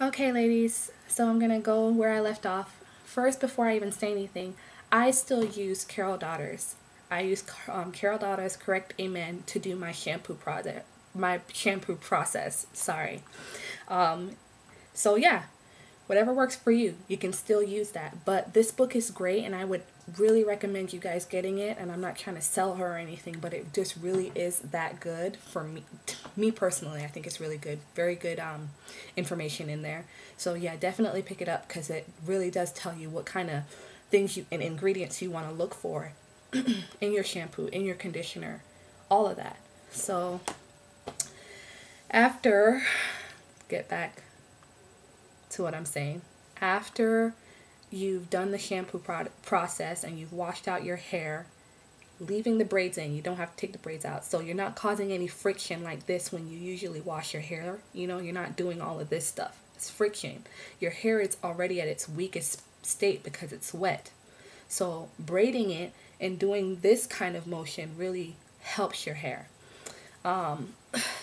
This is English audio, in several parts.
Okay, ladies, so I'm gonna go where I left off. First, before I even say anything, I still use Carol Daughters. I use Carol Daughters Correct Amen to do my shampoo process. Sorry. Um, so yeah, whatever works for you, you can still use that. But this book is great, and I would really recommend you guys getting it. And I'm not trying to sell her or anything, but it just really is that good for me. Me personally, I think it's really good. Very good information in there. So yeah, definitely pick it up because it really does tell you what kind of things you and ingredients you want to look for in your shampoo, in your conditioner, all of that. So after, get back to what I'm saying. After you've done the shampoo process and you've washed out your hair, leaving the braids in, you don't have to take the braids out. So you're not causing any friction like this when you usually wash your hair. You know, you're not doing all of this stuff. It's friction. Your hair is already at its weakest state because it's wet. So braiding it and doing this kind of motion really helps your hair.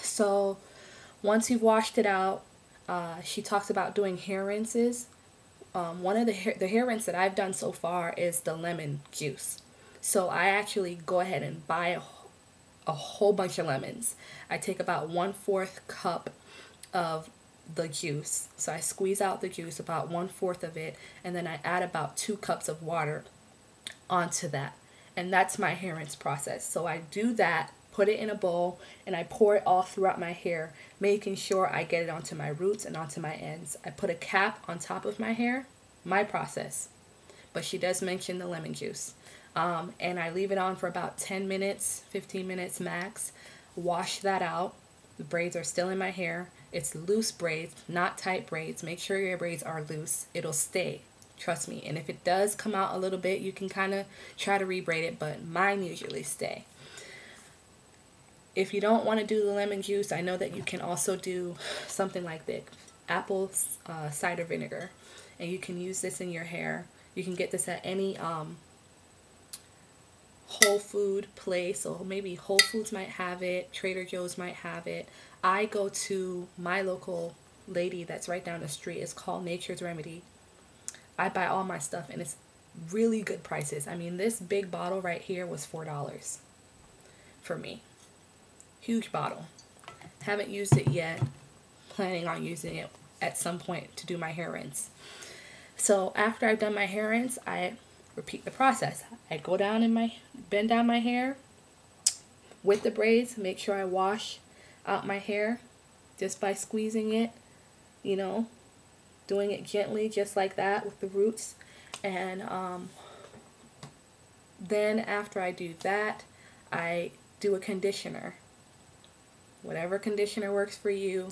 So once you've washed it out, she talks about doing hair rinses. One of the hair rinse that I've done so far is the lemon juice. So I actually go ahead and buy a whole bunch of lemons. I take about 1/4 cup of the juice. So I squeeze out the juice, about 1/4 of it, and then I add about 2 cups of water onto that. And that's my hair rinse process. So I do that, put it in a bowl, and I pour it all throughout my hair, making sure I get it onto my roots and onto my ends. I put a cap on top of my hair, my process. But she does mention the lemon juice. And I leave it on for about 10 minutes, 15 minutes max. Wash that out. The braids are still in my hair. It's loose braids, not tight braids. Make sure your braids are loose. It'll stay. Trust me. And if it does come out a little bit, you can kind of try to rebraid it, but mine usually stay. If you don't want to do the lemon juice, I know that you can also do something like the apple cider vinegar. And you can use this in your hair. You can get this at any Whole Food place, or maybe Whole Foods might have it, Trader Joe's might have it. I go to my local lady that's right down the street. It's called Nature's Remedy. I buy all my stuff and it's really good prices. I mean, this big bottle right here was $4 for me. Huge bottle. Haven't used it yet. Planning on using it at some point to do my hair rinse. So after I've done my hair rinse, I repeat the process. I go down bend down my hair with the braids, make sure I wash out my hair just by squeezing it, you know, doing it gently just like that with the roots. And then after I do that, I do a conditioner. Whatever conditioner works for you.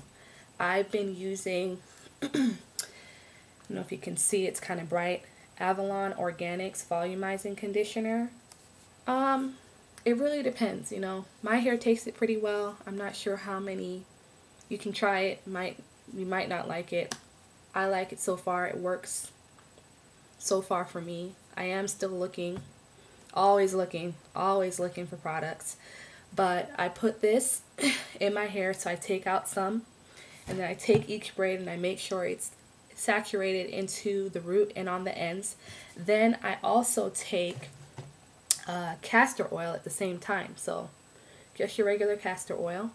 I've been using, I don't know if you can see, it's kind of bright, Avalon Organics Volumizing Conditioner. It really depends, you know. My hair takes it pretty well. I'm not sure how many. You can try it. You might not like it. I like it so far. It works so far for me. I am still looking, always looking for products. But I put this in my hair, so I take out some, and then I take each braid and I make sure it's saturated into the root and on the ends. Then I also take castor oil at the same time. So just your regular castor oil.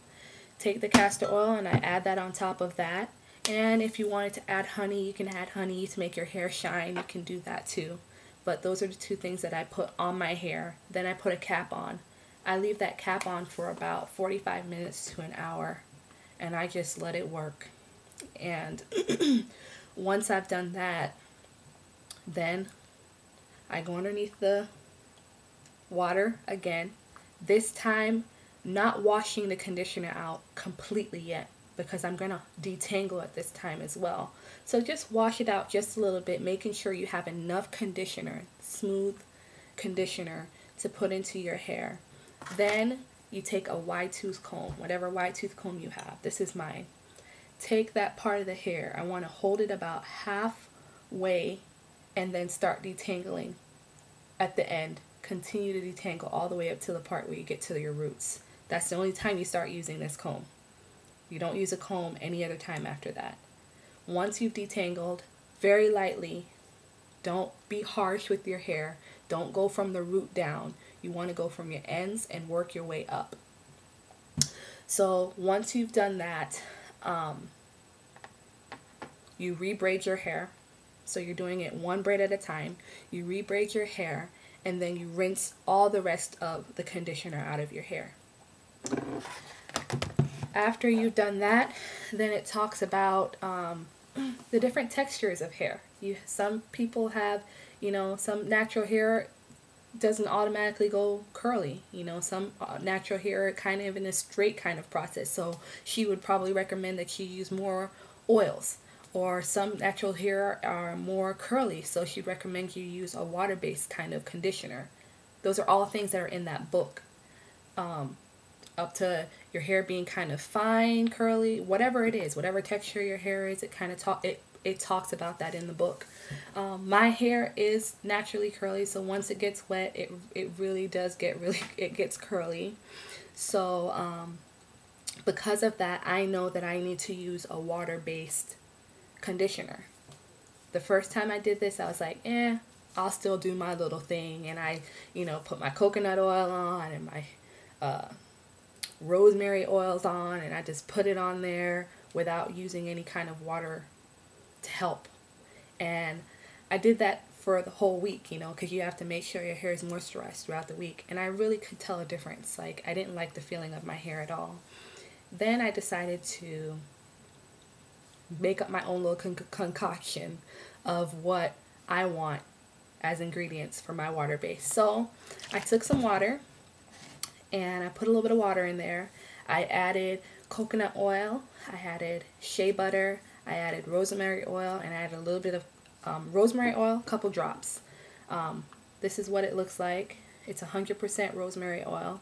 Take the castor oil and I add that on top of that. And if you wanted to add honey, you can add honey to make your hair shine. You can do that too. But those are the two things that I put on my hair. Then I put a cap on. I leave that cap on for about 45 minutes to an hour. And I just let it work. And once I've done that, then I go underneath the water again. This time, not washing the conditioner out completely yet, because I'm going to detangle at this time as well. So just wash it out just a little bit, making sure you have enough conditioner, smooth conditioner, to put into your hair. Then you take a wide tooth comb, whatever wide tooth comb you have. This is mine. Take that part of the hair. I want to hold it about halfway and then start detangling at the end. Continue to detangle all the way up to the part where you get to your roots. That's the only time you start using this comb. You don't use a comb any other time after that. once you've detangled, very lightly, don't be harsh with your hair. Don't go from the root down. You want to go from your ends and work your way up. So once you've done that, you rebraid your hair. So you're doing it one braid at a time. You rebraid your hair, and then you rinse all the rest of the conditioner out of your hair. After you've done that, then it talks about the different textures of hair. Some people have, some natural hair doesn't automatically go curly. Some natural hair are kind of in a straight kind of process. So she would probably recommend that you use more oils. Or some natural hair are more curly, so she'd recommend you use a water-based kind of conditioner. Those are all things that are in that book. Up to your hair being kind of fine, curly, whatever it is, whatever texture your hair is, it talks about that in the book. My hair is naturally curly, so once it gets wet, it really does it gets curly. So because of that, I know that I need to use a water-based conditioner. The first time I did this, I was like, I'll still do my little thing, and I put my coconut oil on and my rosemary oils on, and I just put it on there without using any kind of water to help. And I did that for the whole week, because you have to make sure your hair is moisturized throughout the week, and I really could tell a difference. Like, I didn't like the feeling of my hair at all. Then I decided to make up my own little concoction of what I want as ingredients for my water base. So I took some water and I put a little bit of water in there. I added coconut oil, I added shea butter, I added rosemary oil, and I added a little bit of rosemary oil, a couple drops. This is what it looks like. It's 100% rosemary oil.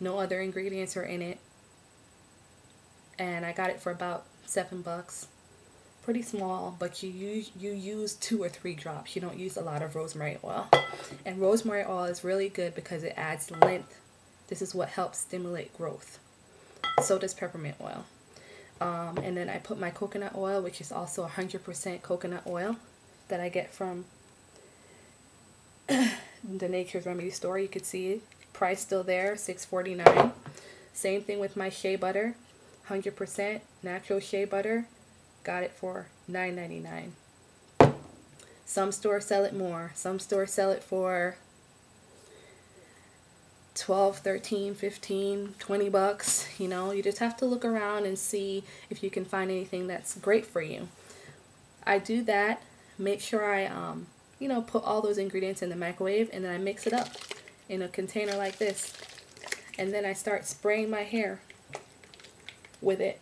No other ingredients are in it. And I got it for about $7. Pretty small, but you use 2 or 3 drops. You don't use a lot of rosemary oil. And rosemary oil is really good because it adds length. This is what helps stimulate growth. So does peppermint oil. And then I put my coconut oil, which is also 100% coconut oil that I get from the Nature's Remedy store. You could see it. Price still there, $6.49. Same thing with my shea butter, 100% natural shea butter. Got it for $9.99. Some stores sell it more. Some stores sell it for $12, $13, $15, $20. You just have to look around and see if you can find anything that's great for you. I do that. Make sure I put all those ingredients in the microwave, and then I mix it up in a container like this. And then I start spraying my hair with it,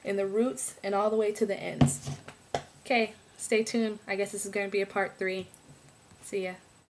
in the roots and all the way to the ends. Okay, stay tuned. I guess this is going to be a part 3. See ya.